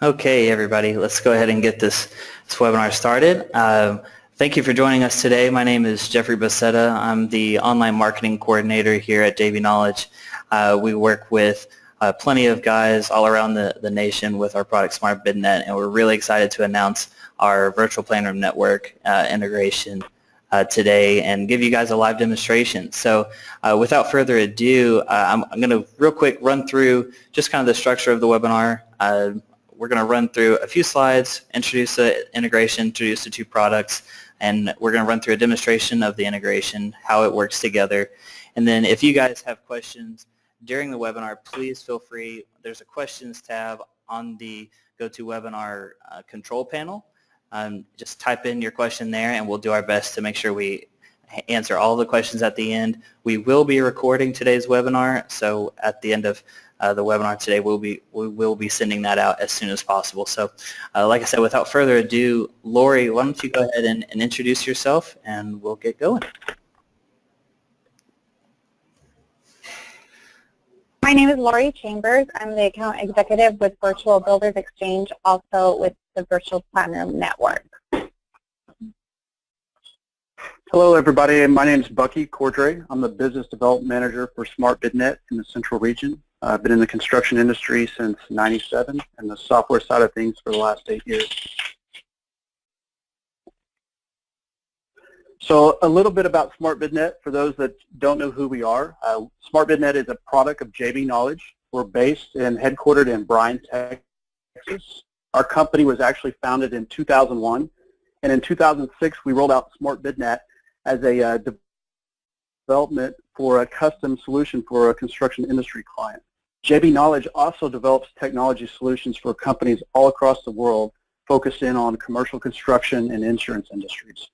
Okay, everybody, let's go ahead and get this webinar started. Thank you for joining us today. My name is Jeffrey Bassetta. I'm the online marketing coordinator here at JB Knowledge. We work with plenty of guys all around the nation with our product SmartBidNet, and we're really excited to announce our virtual planner network integration today and give you guys a live demonstration. So without further ado, I'm going to real quick run through just kind of the structure of the webinar. We're going to run through a few slides, introduce the integration, introduce the two products, and we're going to run through a demonstration of the integration, how it works together. And then if you guys have questions during the webinar, please feel free. There's a questions tab on the GoToWebinar control panel. Just type in your question there, and we'll do our best to make sure we answer all the questions at the end. We will be recording today's webinar, so at the end of the webinar today, we will be sending that out as soon as possible. So like I said, without further ado, Lori, why don't you go ahead and introduce yourself, and we'll get going. My name is Lori Chambers. I'm the account executive with Virtual Builders Exchange, also with the Virtual Planner Network. Hello, everybody. My name is Bucky Cordray. I'm the business development manager for SmartBidNet in the Central Region. I've been in the construction industry since '97 and the software side of things for the last 8 years. So a little bit about SmartBidNet for those that don't know who we are. SmartBidNet is a product of JB Knowledge. We're based and headquartered in Bryan, Texas. Our company was actually founded in 2001, and in 2006 we rolled out SmartBidNet as a development for a custom solution for a construction industry client. JB Knowledge also develops technology solutions for companies all across the world focused in on commercial construction and insurance industries.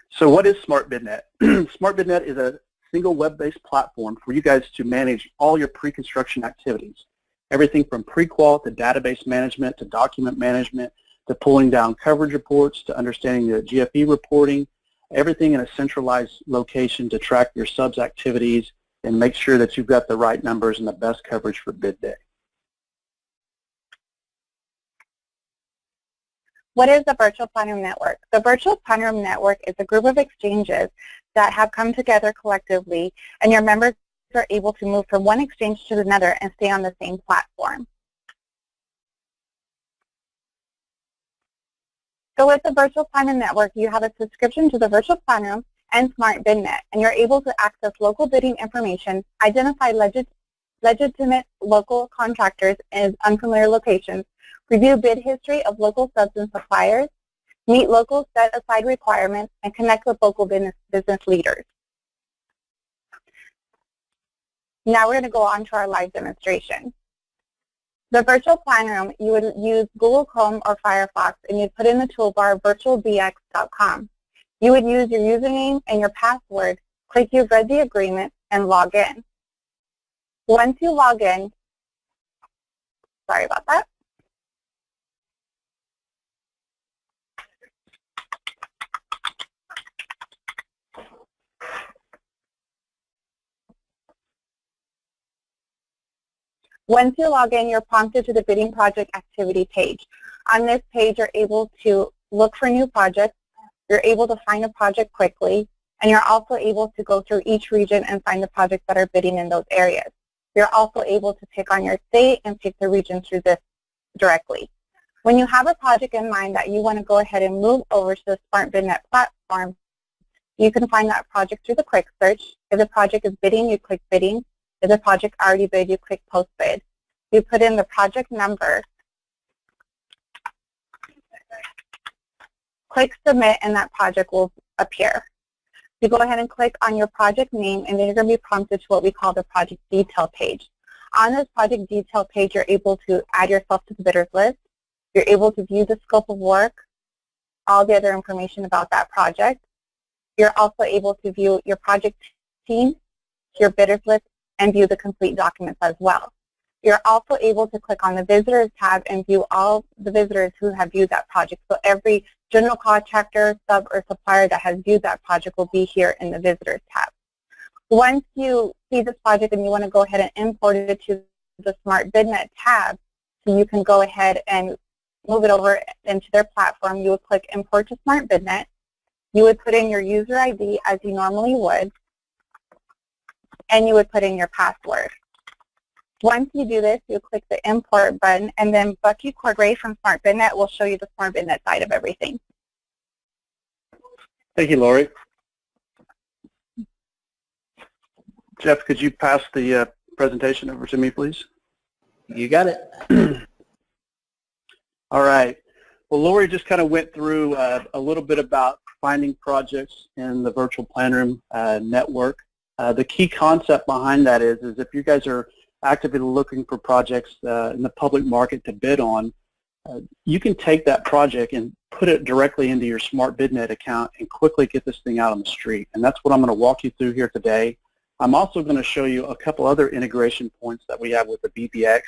So what is SmartBidNet? SmartBidNet is a single web-based platform for you guys to manage all your pre-construction activities. Everything from Prequal to database management to document management to pulling down coverage reports to understanding the GFE reporting, everything in a centralized location to track your subs activities and make sure that you've got the right numbers and the best coverage for bid day. What is the Virtual Planner Network? The Virtual Planner Network is a group of exchanges that have come together collectively, and your members are able to move from one exchange to another and stay on the same platform. So with the Virtual Planner Network, you have a subscription to the Virtual Planner Room and SmartBidNet, and you're able to access local bidding information, identify legitimate local contractors in unfamiliar locations, review bid history of local subs and suppliers, meet local set-aside requirements, and connect with local business leaders. Now we're going to go on to our live demonstration. The Virtual Planner Room, you would use Google Chrome or Firefox, and you'd put in the toolbar virtualbx.com. You would use your username and your password, click You've read the agreement, and log in. Once you log in, sorry about that. Once you log in, you're prompted to the bidding project activity page. On this page, you're able to look for new projects, you're able to find a project quickly, and you're also able to go through each region and find the projects that are bidding in those areas. You're also able to pick on your state and pick the region through this directly. When you have a project in mind that you want to go ahead and move over to the SmartBidNet platform, you can find that project through the quick search. If the project is bidding, you click bidding. If the project already bid, you click post bid. You put in the project number, click submit, and that project will appear. You go ahead and click on your project name, and then you're going to be prompted to what we call the project detail page. On this project detail page, you're able to add yourself to the bidders list. You're able to view the scope of work, all the other information about that project. You're also able to view your project team, your bidders list, and view the complete documents as well. You're also able to click on the Visitors tab and view all the visitors who have viewed that project. So every general contractor, sub, or supplier that has viewed that project will be here in the Visitors tab. Once you see this project and you want to go ahead and import it to the SmartBidNet tab, so you can go ahead and move it over into their platform, you would click Import to SmartBidNet. You would put in your user ID as you normally would, and you would put in your password. Once you do this, you click the Import button, and then Bucky Cordray from SmartBidNet will show you the SmartBidNet side of everything. Thank you, Lori. Jeff, could you pass the presentation over to me, please? You got it. All right. Well, Lori just kind of went through a little bit about finding projects in the virtual planroom network. The key concept behind that is if you guys are actively looking for projects in the public market to bid on, you can take that project and put it directly into your SmartBidNet account and quickly get this thing out on the street. And that's what I'm going to walk you through here today. I'm also going to show you a couple other integration points that we have with the BBX.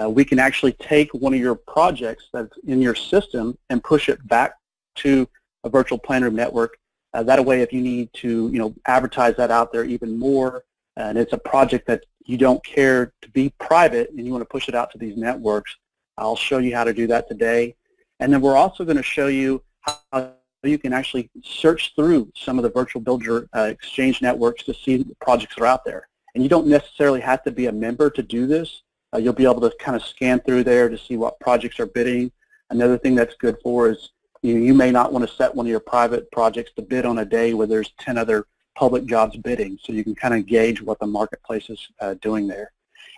We can actually take one of your projects that's in your system and push it back to a virtual planroom network. That way, if you need to, advertise that out there even more, and it's a project that you don't care to be private and you want to push it out to these networks, I'll show you how to do that today. And then we're also going to show you how you can actually search through some of the virtual builder exchange networks to see the projects that are out there. And you don't necessarily have to be a member to do this. You'll be able to kind of scan through there to see what projects are bidding. Another thing that's good for is you may not want to set one of your private projects to bid on a day where there's 10 other public jobs bidding, so you can kind of gauge what the marketplace is doing there.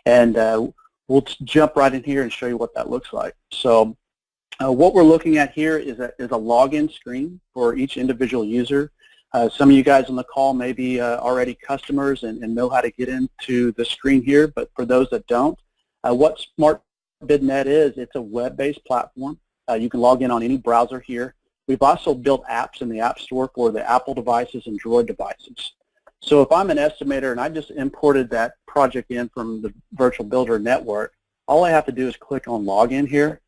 And we'll jump right in here and show you what that looks like. So what we're looking at here is a login screen for each individual user. Some of you guys on the call may be already customers and know how to get into the screen here, but for those that don't, what SmartBidNet is, it's a web-based platform. You can log in on any browser here. We've also built apps in the App Store for the Apple devices and Droid devices. So if I'm an estimator and I just imported that project in from the Virtual Builder Network, all I have to do is click on Login here,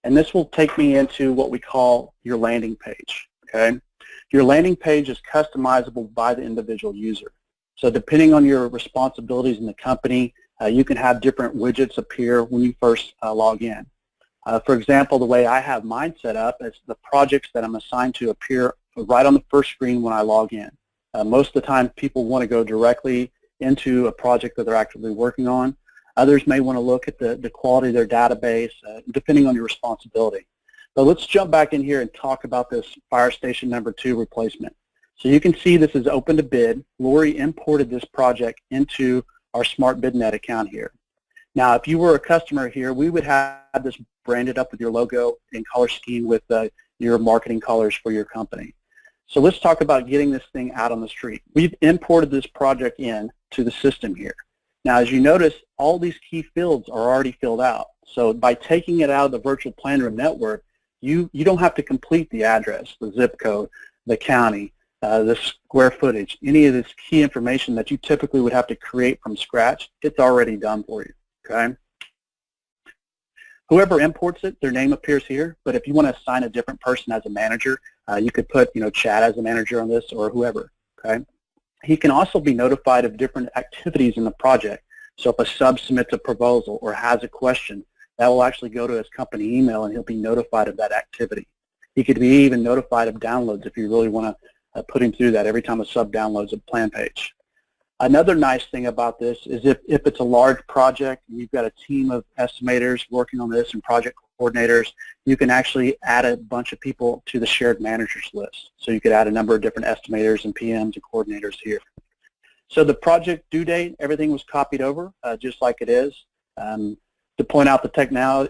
and this will take me into what we call your landing page, okay? Your landing page is customizable by the individual user. So depending on your responsibilities in the company, you can have different widgets appear when you first log in. For example, the way I have mine set up is the projects that I'm assigned to appear right on the first screen when I log in. Most of the time, people want to go directly into a project that they're actively working on. Others may want to look at the quality of their database, depending on your responsibility. So let's jump back in here and talk about this fire station number 2 replacement. So you can see this is open to bid. Lori imported this project into our SmartBidNet account here. Now, if you were a customer here, we would have this branded up with your logo and color scheme with your marketing colors for your company. So let's talk about getting this thing out on the street. We've imported this project in to the system here. Now, as you notice, all these key fields are already filled out. So by taking it out of the virtual planroom network, you don't have to complete the address, the zip code, the county, the square footage, any of this key information that you typically would have to create from scratch. It's already done for you, okay? Whoever imports it, their name appears here, but if you want to assign a different person as a manager, you could put, Chad as a manager on this or whoever, okay? He can also be notified of different activities in the project. So if a sub submits a proposal or has a question, that will actually go to his company email and he'll be notified of that activity. He could be even notified of downloads if you really want to put him through that every time a sub downloads a plan page. Another nice thing about this is if it's a large project and you've got a team of estimators working on this and project coordinators, you can actually add a bunch of people to the shared managers list. So you could add a number of different estimators and PMs and coordinators here. So the project due date, everything was copied over just like it is. To point out the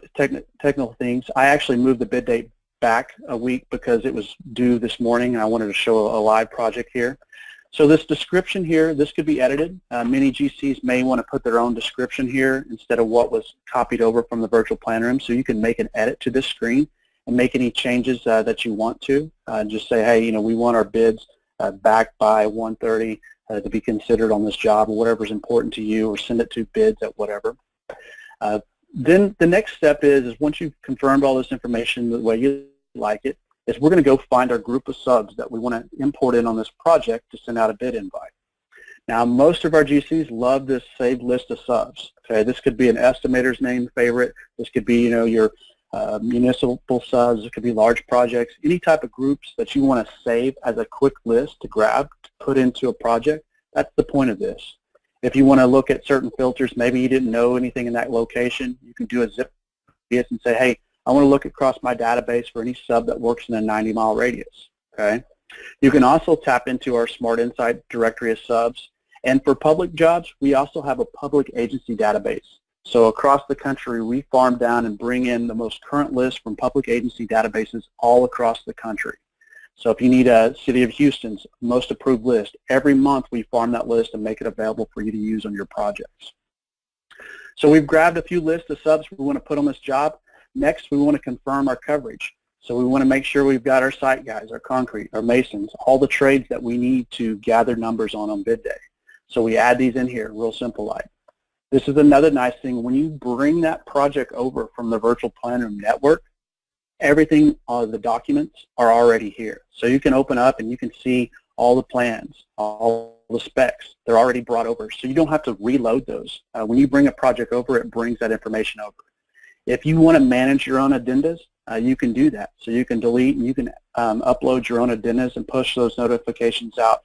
technical things, I actually moved the bid date back a week because it was due this morning and I wanted to show a live project here. So this description here, this could be edited. Many GCs may want to put their own description here instead of what was copied over from the virtual plan room. So you can make an edit to this screen and make any changes that you want to. Just say, hey, we want our bids back by 1:30 to be considered on this job or whatever's important to you, or send it to bids at whatever. Then the next step is once you've confirmed all this information the way you like it, is we're going to go find our group of subs that we want to import in on this project to send out a bid invite. Now, most of our GCs love this saved list of subs. Okay, this could be an estimator's name favorite. This could be, your municipal subs. It could be large projects. Any type of groups that you want to save as a quick list to grab, to put into a project. That's the point of this. If you want to look at certain filters, maybe you didn't know anything in that location, you can do a zip and say, hey, I want to look across my database for any sub that works in a 90-mile radius. Okay. You can also tap into our Smart Insight directory of subs. And for public jobs, we also have a public agency database. So across the country, we farm down and bring in the most current list from public agency databases all across the country. So if you need a City of Houston's most approved list, every month we farm that list and make it available for you to use on your projects. So we've grabbed a few lists of subs we want to put on this job. Next, we want to confirm our coverage. So we want to make sure we've got our site guys, our concrete, our masons, all the trades that we need to gather numbers on bid day. So we add these in here, real simple like. This is another nice thing. When you bring that project over from the virtual plan room network, everything, the documents are already here. So you can open up and you can see all the plans, all the specs. They're already brought over. So you don't have to reload those. When you bring a project over, it brings that information over. If you want to manage your own addendas, you can do that. So you can delete and you can upload your own addendas and push those notifications out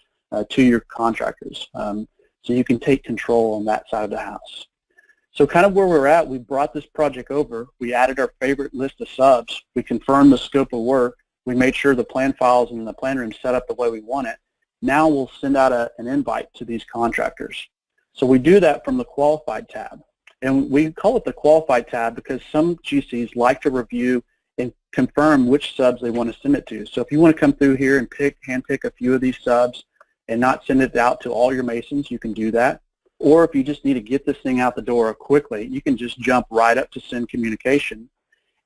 to your contractors. So you can take control on that side of the house. So kind of where we're at, we brought this project over. We added our favorite list of subs. We confirmed the scope of work. We made sure the plan files and the plan room set up the way we want it. Now we'll send out an invite to these contractors. So we do that from the Qualified tab. And we call it the Qualified tab because some GCs like to review and confirm which subs they want to send it to. So if you want to come through here and handpick a few of these subs and not send it out to all your masons, you can do that. Or if you just need to get this thing out the door quickly, you can just jump right up to send communication.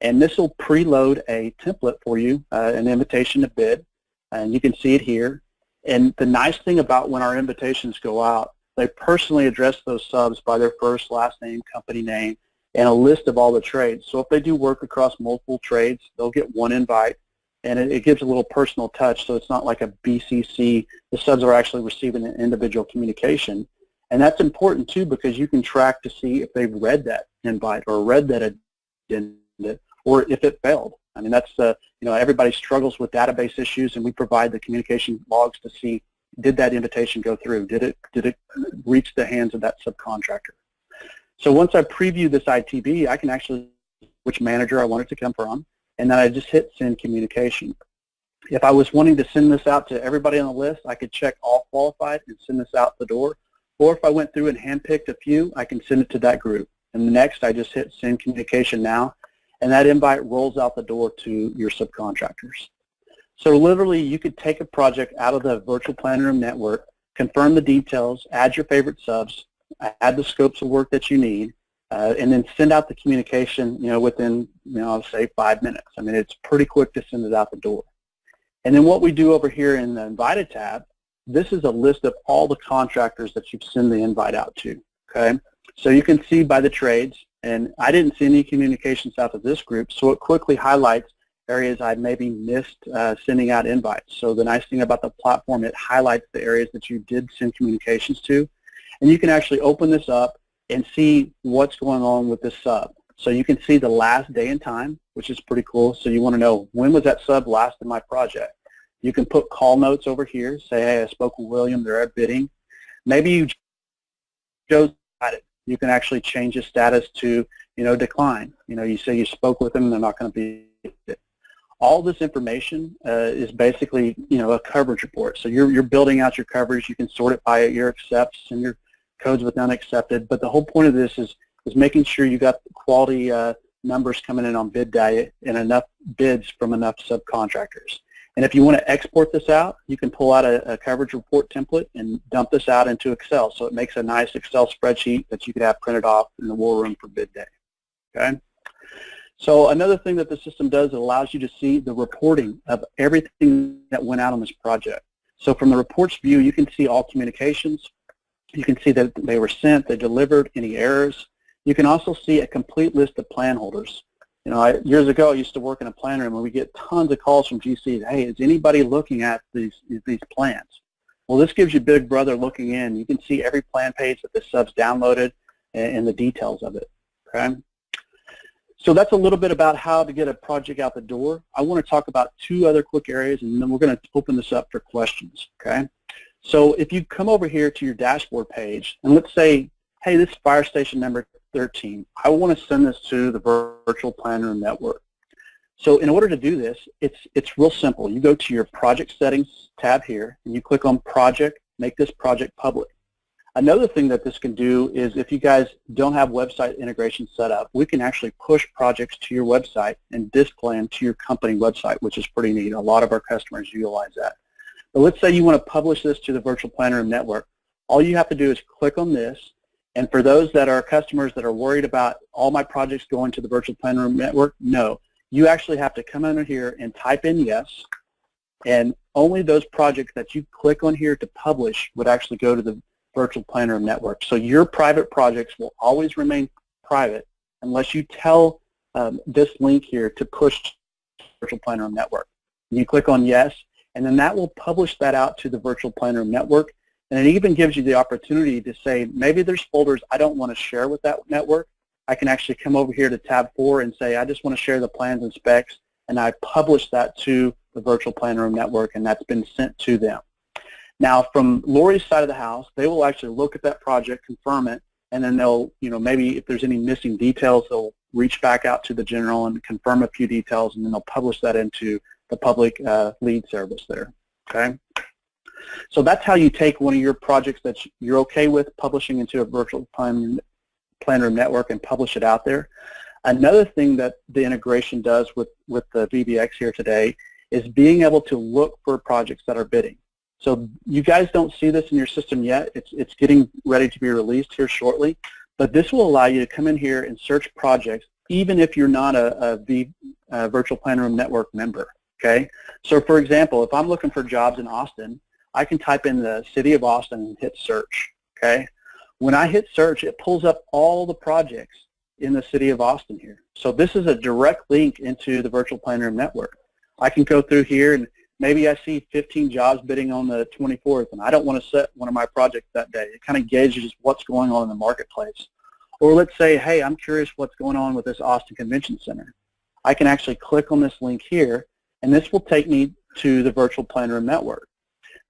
And this will preload a template for you, an invitation to bid, and you can see it here. And the nice thing about when our invitations go out, they personally address those subs by their first, last name, company name, and a list of all the trades. So if they do work across multiple trades, they'll get one invite. And it gives a little personal touch, so it's not like a BCC. The subs are actually receiving an individual communication. And that's important, too, because you can track to see if they've read that invite or read that addenda, or if it failed. I mean, that's, everybody struggles with database issues, and we provide the communication logs to see, did that invitation go through? Did it reach the hands of that subcontractor? So once I preview this ITB, I can actually which manager I want it to come from, and then I just hit send communication. If I was wanting to send this out to everybody on the list, I could check all qualified and send this out the door. Or if I went through and handpicked a few, I can send it to that group. And next, I just hit send communication now, and that invite rolls out the door to your subcontractors. So literally, you could take a project out of the virtual plan room network, confirm the details, add your favorite subs, add the scopes of work that you need, and then send out the communication, within, I'll say 5 minutes. I mean, it's pretty quick to send it out the door. And then what we do over here in the Invited tab, this is a list of all the contractors that you send the invite out to, okay? So you can see by the trades, and I didn't see any communications out to this group, so it quickly highlights areas I maybe missed sending out invites. So the nice thing about the platform, it highlights the areas that you did send communications to, and you can actually open this up and see what's going on with this sub. So you can see the last day and time, which is pretty cool. So you want to know, when was that sub last in my project? You can put call notes over here, say, hey, I spoke with William, they're at bidding. Maybe you chose it. You can actually change the status to, decline. You say you spoke with them, they're not going to be it. All this information is basically, a coverage report. So you're building out your coverage. You can sort it by your accepts and your codes with unaccepted. But the whole point of this is making sure you got quality numbers coming in on bid day and enough bids from enough subcontractors. And if you want to export this out, you can pull out a coverage report template and dump this out into Excel. So it makes a nice Excel spreadsheet that you could have printed off in the war room for bid day. Okay. So another thing that the system does, it allows you to see the reporting of everything that went out on this project. So from the reports view, you can see all communications. You can see that they were sent, they delivered, any errors. You can also see a complete list of plan holders. Years ago, I used to work in a plan room, and we get tons of calls from GCs. Hey, is anybody looking at these plans? Well, this gives you Big Brother looking in. You can see every plan page that the sub's downloaded and the details of it, okay? So that's a little bit about how to get a project out the door. I want to talk about two other quick areas, and then we're going to open this up for questions, okay? So if you come over here to your dashboard page, and let's say, hey, this is fire station number 13. I want to send this to the virtual plan room network. So in order to do this, it's real simple. You go to your project settings tab here, and you click on project, make this project public. Another thing that this can do is if you guys don't have website integration set up, we can actually push projects to your website and display them to your company website, which is pretty neat. A lot of our customers utilize that. But let's say you want to publish this to the virtual plan room network. All you have to do is click on this. And for those that are customers that are worried about all my projects going to the virtual plan room network, no. You actually have to come under here and type in yes. And only those projects that you click on here to publish would actually go to the virtual plan room network. So your private projects will always remain private unless you tell this link here to push to the virtual plan room network. You click on yes, and then that will publish that out to the virtual plan room network. And it even gives you the opportunity to say, maybe there's folders I don't want to share with that network. I can actually come over here to tab 4 and say, I just want to share the plans and specs, and I publish that to the virtual plan room network, and that's been sent to them. Now, from Lori's side of the house, they will actually look at that project, confirm it, and then they'll, maybe if there's any missing details, they'll reach back out to the general and confirm a few details, and then they'll publish that into the public lead service there, okay? So that's how you take one of your projects that you're okay with publishing into a virtual plan room network and publish it out there. Another thing that the integration does with the VBX here today is being able to look for projects that are bidding. So you guys don't see this in your system yet. It's getting ready to be released here shortly, but this will allow you to come in here and search projects even if you're not a virtual plan room network member, okay? So for example, if I'm looking for jobs in Austin, I can type in the city of Austin and hit search, okay? When I hit search, it pulls up all the projects in the city of Austin here. So this is a direct link into the virtual plan room network. I can go through here and maybe I see 15 jobs bidding on the 24th, and I don't want to set one of my projects that day. It kind of gauges what's going on in the marketplace. Or let's say, hey, I'm curious what's going on with this Austin Convention Center. I can actually click on this link here, and this will take me to the virtual plan room network.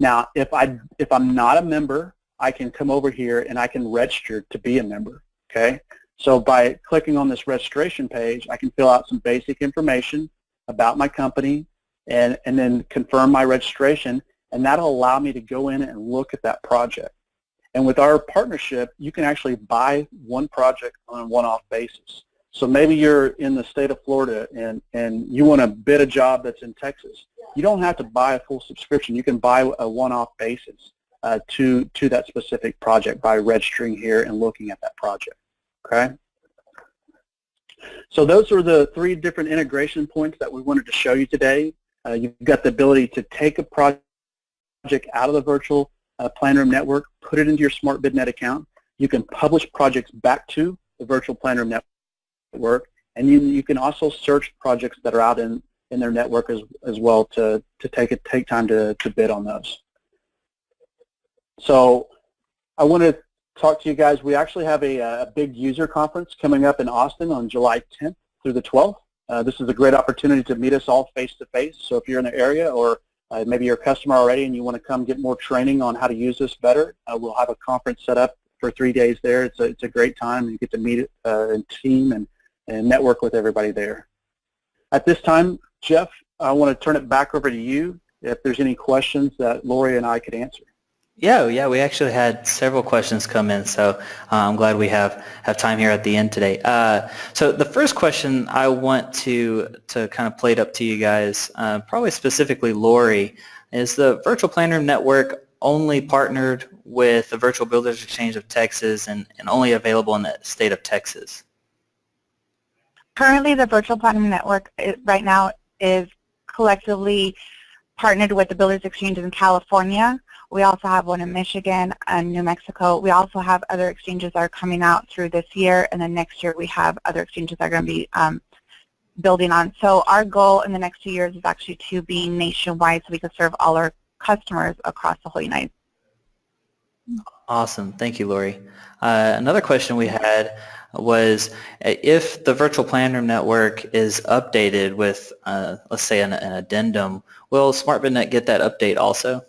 Now, if I'm not a member, I can come over here and I can register to be a member, okay? So by clicking on this registration page, I can fill out some basic information about my company and then confirm my registration, and that'll allow me to go in and look at that project. And with our partnership, you can actually buy one project on a one-off basis. So maybe you're in the state of Florida and you want to bid a job that's in Texas. You don't have to buy a full subscription. You can buy a one-off basis to that specific project by registering here and looking at that project, okay? So those are the 3 different integration points that we wanted to show you today. You've got the ability to take a project out of the virtual plan room network, put it into your SmartBid Net account. You can publish projects back to the virtual plan room network, and you can also search projects that are out in their network as well to take time to bid on those. So I want to talk to you guys. We actually have a big user conference coming up in Austin on July 10th through the 12th. This is a great opportunity to meet us all face-to-face. So if you're in the area or maybe you're a customer already and you want to come get more training on how to use this better, we'll have a conference set up for 3 days there. It's a great time. You get to meet a team and network with everybody there. At this time, Jeff, I want to turn it back over to you if there's any questions that Lori and I could answer. Yeah, we actually had several questions come in, so I'm glad we have time here at the end today. So the first question I want to kind of play it up to you guys, probably specifically Lori, is the Virtual Plan Room Network only partnered with the Virtual Builders Exchange of Texas and only available in the state of Texas? Currently, the Virtual Plan Room Network right now is collectively partnered with the Builders Exchange in California. We also have one in Michigan and New Mexico. We also have other exchanges that are coming out through this year, and then next year we have other exchanges that are going to be building on. So our goal in the next 2 years is actually to be nationwide so we can serve all our customers across the whole United Awesome. Thank you, Lori. Another question we had was if the virtual plan room network is updated with, let's say, an addendum, will SmartBidNet get that update also?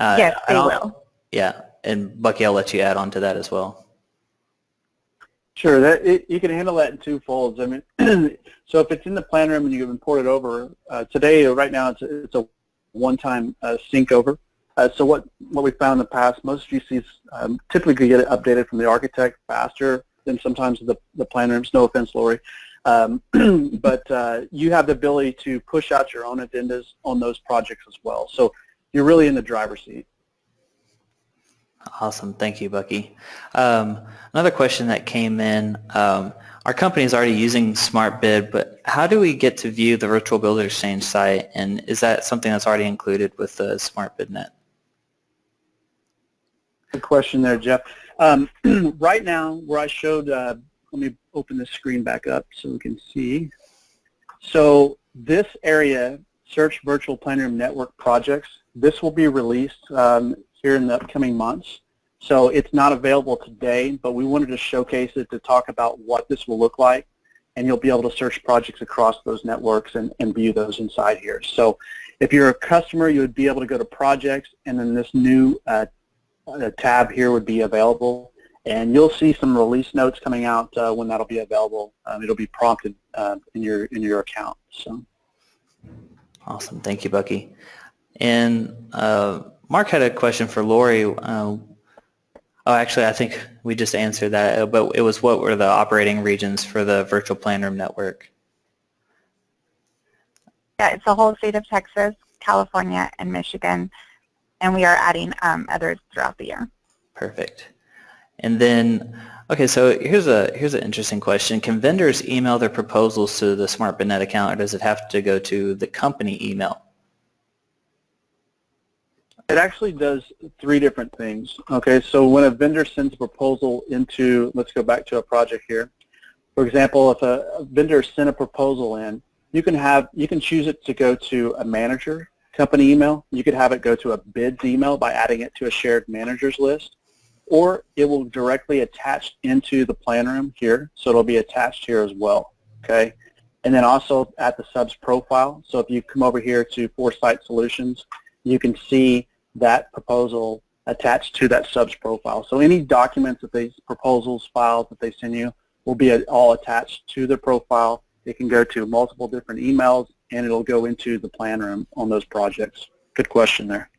Yes, they will. Yeah, and Bucky, I'll let you add on to that as well. Sure, you can handle that in two folds. I mean, so if it's in the plan room and you import it over, today, right now, it's a one-time sync over. So what we found in the past, most GCs typically get it updated from the architect faster than sometimes the plan rooms. No offense, Lori. But you have the ability to push out your own addendas on those projects as well. So you're really in the driver's seat. Awesome. Thank you, Bucky. Another question that came in, our company is already using SmartBid, but how do we get to view the Virtual Builder Exchange site, and is that something that's already included with the SmartBidNet? Good question there, Jeff. Right now, where I showed, let me open this screen back up so we can see. So this area, Search Virtual Planroom Network Projects, this will be released here in the upcoming months. So it's not available today, but we wanted to showcase it to talk about what this will look like, and you'll be able to search projects across those networks and view those inside here. So if you're a customer, you would be able to go to projects, and then this new tab here would be available, and you'll see some release notes coming out when that'll be available. It'll be prompted in your account. So awesome. Thank you, Bucky. And Mark had a question for Lori. Oh, actually, I think we just answered that, but it was what were the operating regions for the virtual plan room network? Yeah, it's the whole state of Texas, California, and Michigan, and we are adding others throughout the year. Perfect. And then, okay, so here's an interesting question. Can vendors email their proposals to the SmartBidNet account, or does it have to go to the company email? It actually does three different things. Okay, so when a vendor sends a proposal into, let's go back to a project here. For example, if a vendor sent a proposal in, you can choose it to go to a manager company email. You could have it go to a bids email by adding it to a shared managers list, or it will directly attach into the plan room here, so it'll be attached here as well. Okay, and then also at the subs profile. So if you come over here to Foresight Solutions, you can see that proposal attached to that subs profile. So any documents that these proposals, files that they send you will be all attached to the profile. It can go to multiple different emails, and it'll go into the plan room on those projects. Good question there.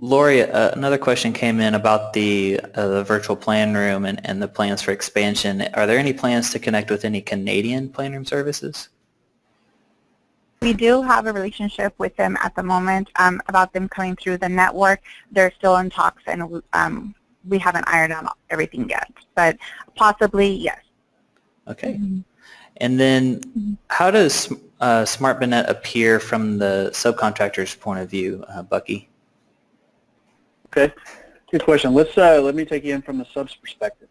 Lori, another question came in about the virtual plan room and the plans for expansion. Are there any plans to connect with any Canadian plan room services? We do have a relationship with them at the moment about them coming through the network. They're still in talks, and we haven't ironed out everything yet, but possibly yes. Okay. Mm-hmm. And then how does SmartBidNet appear from the subcontractor's point of view, Bucky? Okay, good question. Let me take you in from the sub's perspective.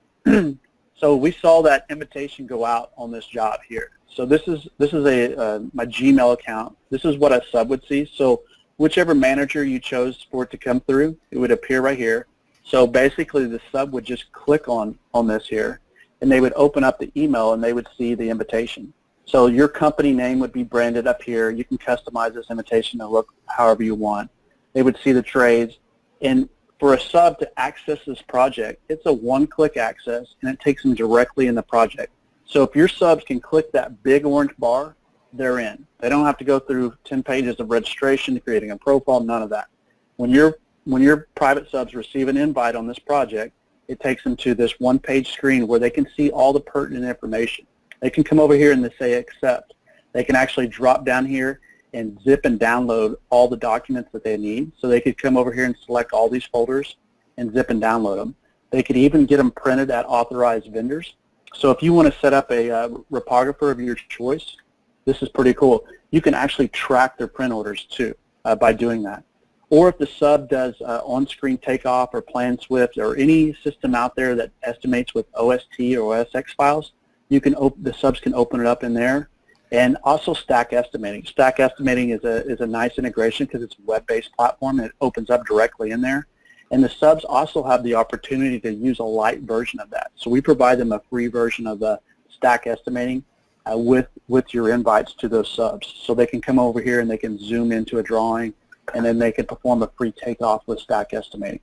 So we saw that invitation go out on this job here. So this is my Gmail account. This is what a sub would see. So whichever manager you chose for it to come through, it would appear right here. So basically the sub would just click on this here, and they would open up the email and they would see the invitation. So your company name would be branded up here. You can customize this invitation to look however you want. They would see the trades. And for a sub to access this project, it's a one-click access, and it takes them directly in the project. So if your subs can click that big orange bar, they're in. They don't have to go through 10 pages of registration, creating a profile, none of that. When your private subs receive an invite on this project, it takes them to this one-page screen where they can see all the pertinent information. They can come over here and they say accept. They can actually drop down here and zip and download all the documents that they need. So they could come over here and select all these folders and zip and download them. They could even get them printed at authorized vendors. So if you want to set up a reprographer of your choice, this is pretty cool. You can actually track their print orders too by doing that. Or if the sub does on-screen takeoff or Plan Swift or any system out there that estimates with OST or OSX files, the subs can open it up in there And also stack estimating. Stack estimating is a nice integration because it's a web-based platform and it opens up directly in there. And the subs also have the opportunity to use a light version of that. So we provide them a free version of the stack estimating with your invites to those subs. So they can come over here and they can zoom into a drawing, and then they can perform a free takeoff with stack estimating.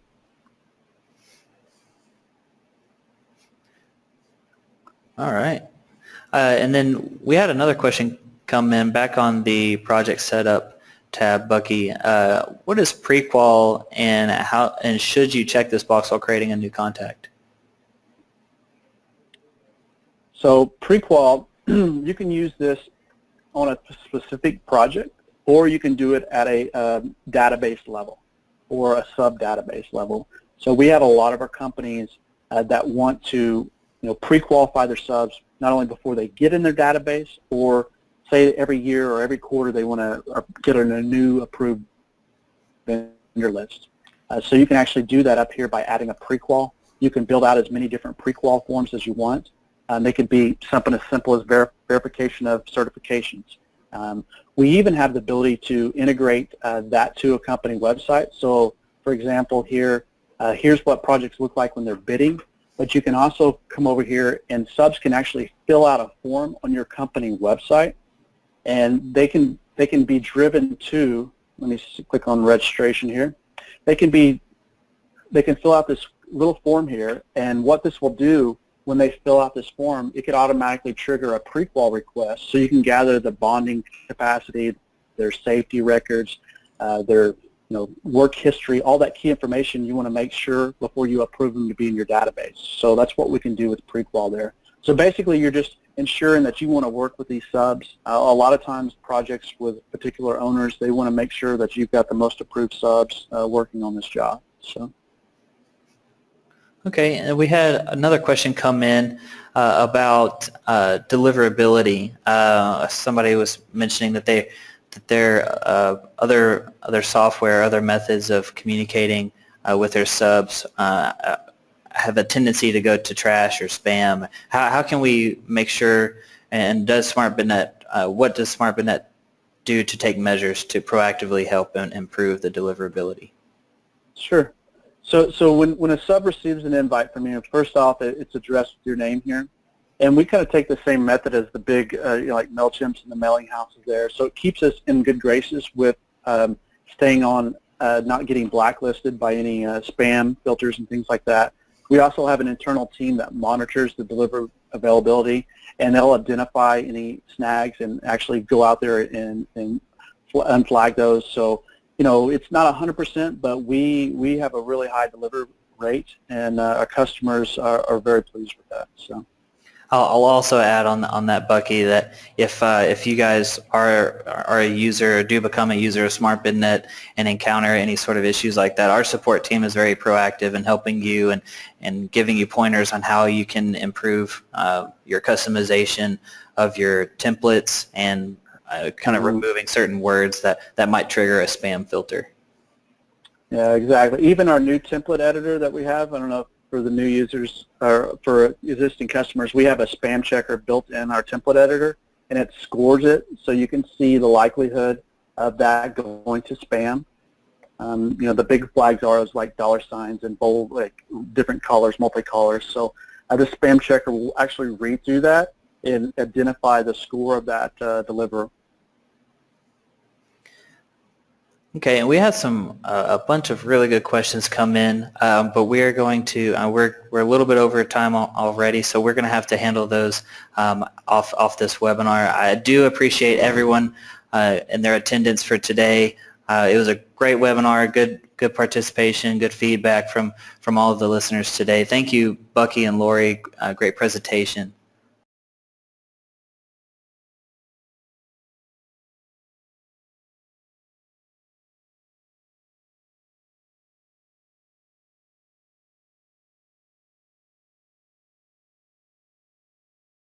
All right. And then we had another question come in back on the project setup tab, Bucky. What is Prequal, and should you check this box while creating a new contact? So Prequal, you can use this on a specific project, or you can do it at a database level or a sub-database level. So we have a lot of our companies that want to pre-qualify their subs not only before they get in their database, or say every year or every quarter they want to get in a new approved vendor list. So you can actually do that up here by adding a pre-qual. You can build out as many different pre-qual forms as you want. They could be something as simple as verification of certifications. We even have the ability to integrate that to a company website. So for example here, here's what projects look like when they're bidding. But you can also come over here and subs can actually fill out a form on your company website, and they can be driven to, let me click on registration here. They can fill out this little form here, and what this will do when they fill out this form, it could automatically trigger a pre-qual request, so you can gather the bonding capacity, their safety records, their work history, all that key information you want to make sure before you approve them to be in your database. So that's what we can do with Prequal there. So basically you're just ensuring that you want to work with these subs. A lot of times projects with particular owners, they want to make sure that you've got the most approved subs working on this job. So. Okay, and we had another question come in about deliverability. Somebody was mentioning that their other software, other methods of communicating with their subs have a tendency to go to trash or spam. How can we make sure, and does SmartBidNet, what does SmartBidNet do to take measures to proactively help and improve the deliverability? Sure. So when a sub receives an invite from you, first off, it's addressed with your name here. And we kind of take the same method as the big, like MailChimps and the mailing houses there. So it keeps us in good graces with staying on, not getting blacklisted by any spam filters and things like that. We also have an internal team that monitors the deliver availability, and they'll identify any snags and actually go out there and unflag those. So, it's not 100%, but we have a really high deliver rate, and our customers are very pleased with that. So. I'll also add on that, Bucky, that if you guys are a user or do become a user of SmartBidNet and encounter any sort of issues like that, our support team is very proactive in helping you and giving you pointers on how you can improve your customization of your templates and kind of removing certain words that might trigger a spam filter. Yeah, exactly. Even our new template editor that we have, I don't know, for the new users or for existing customers, we have a spam checker built in our template editor, and it scores it so you can see the likelihood of that going to spam. The big flags are like $signs and bold, like different colors, multi-colors. So the spam checker will actually read through that and identify the score of that deliverer. Okay, and we had a bunch of really good questions come in, but we are going to we're a little bit over time already, so we're going to have to handle those off this webinar. I do appreciate everyone and their attendance for today. It was a great webinar, good participation, good feedback from all of the listeners today. Thank you, Bucky and Lori. Great presentation.